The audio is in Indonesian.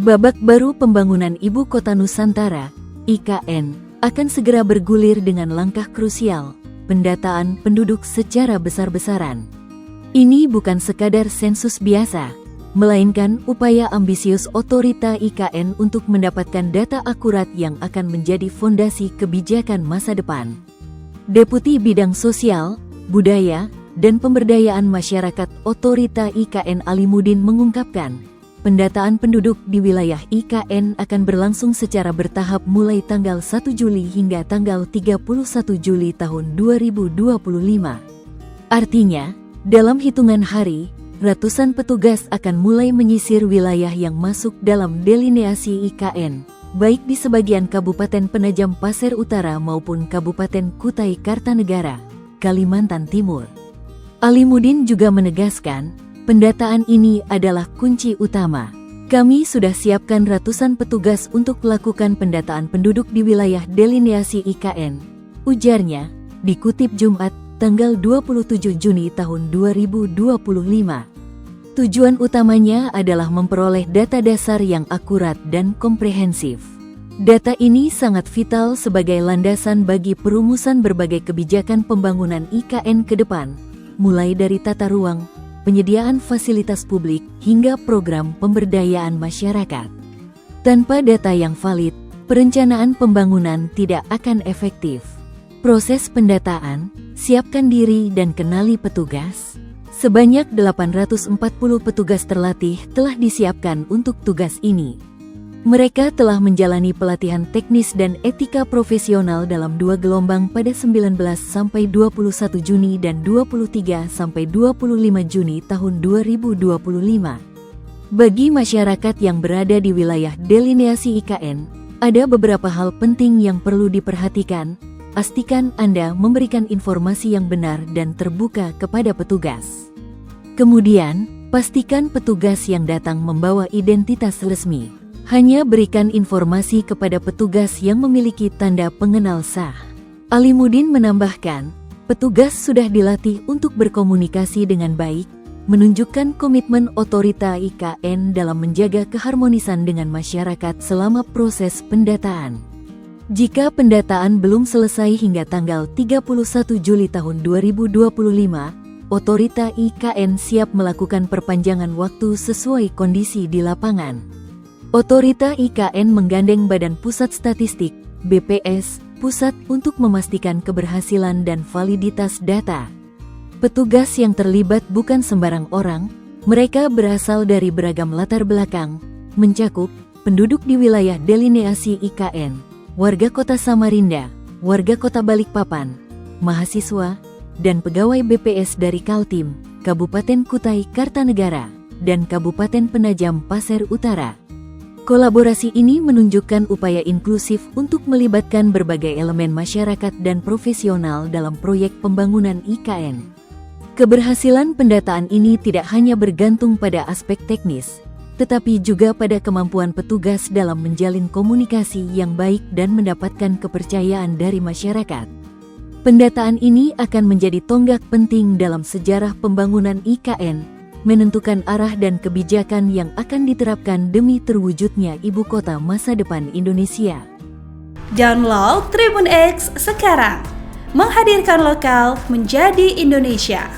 Babak baru pembangunan Ibu Kota Nusantara, IKN, akan segera bergulir dengan langkah krusial, pendataan penduduk secara besar-besaran. Ini bukan sekadar sensus biasa, melainkan upaya ambisius otorita IKN untuk mendapatkan data akurat yang akan menjadi fondasi kebijakan masa depan. Deputi Bidang Sosial, Budaya, dan Pemberdayaan Masyarakat Otorita IKN Alimuddin mengungkapkan, pendataan penduduk di wilayah IKN akan berlangsung secara bertahap mulai tanggal 1 Juli hingga tanggal 31 Juli tahun 2025. Artinya, dalam hitungan hari, ratusan petugas akan mulai menyisir wilayah yang masuk dalam delineasi IKN, baik di sebagian Kabupaten Penajam Pasir Utara maupun Kabupaten Kutai Kartanegara, Kalimantan Timur. Alimuddin juga menegaskan, pendataan ini adalah kunci utama. Kami sudah siapkan ratusan petugas untuk melakukan pendataan penduduk di wilayah delineasi IKN, ujarnya, dikutip Jumat, tanggal 27 Juni tahun 2025. Tujuan utamanya adalah memperoleh data dasar yang akurat dan komprehensif. Data ini sangat vital sebagai landasan bagi perumusan berbagai kebijakan pembangunan IKN ke depan, mulai dari tata ruang, penyediaan fasilitas publik, hingga program pemberdayaan masyarakat. Tanpa data yang valid, perencanaan pembangunan tidak akan efektif. Proses pendataan, siapkan diri dan kenali petugas. Sebanyak 840 petugas terlatih telah disiapkan untuk tugas ini. Mereka telah menjalani pelatihan teknis dan etika profesional dalam 2 gelombang pada 19 sampai 21 Juni dan 23 sampai 25 Juni tahun 2025. Bagi masyarakat yang berada di wilayah delineasi IKN, ada beberapa hal penting yang perlu diperhatikan. Pastikan Anda memberikan informasi yang benar dan terbuka kepada petugas. Kemudian, pastikan petugas yang datang membawa identitas resmi. Hanya berikan informasi kepada petugas yang memiliki tanda pengenal sah. Alimuddin menambahkan, petugas sudah dilatih untuk berkomunikasi dengan baik, menunjukkan komitmen otorita IKN dalam menjaga keharmonisan dengan masyarakat selama proses pendataan. Jika pendataan belum selesai hingga tanggal 31 Juli tahun 2025, otorita IKN siap melakukan perpanjangan waktu sesuai kondisi di lapangan. Otorita IKN menggandeng Badan Pusat Statistik, BPS, Pusat untuk memastikan keberhasilan dan validitas data. Petugas yang terlibat bukan sembarang orang, mereka berasal dari beragam latar belakang, mencakup penduduk di wilayah delineasi IKN, warga kota Samarinda, warga kota Balikpapan, mahasiswa, dan pegawai BPS dari Kaltim, Kabupaten Kutai Kartanegara, dan Kabupaten Penajam Pasir Utara. Kolaborasi ini menunjukkan upaya inklusif untuk melibatkan berbagai elemen masyarakat dan profesional dalam proyek pembangunan IKN. Keberhasilan pendataan ini tidak hanya bergantung pada aspek teknis, tetapi juga pada kemampuan petugas dalam menjalin komunikasi yang baik dan mendapatkan kepercayaan dari masyarakat. Pendataan ini akan menjadi tonggak penting dalam sejarah pembangunan IKN, menentukan arah dan kebijakan yang akan diterapkan demi terwujudnya ibu kota masa depan Indonesia. Download Tribun X sekarang, menghadirkan lokal menjadi Indonesia.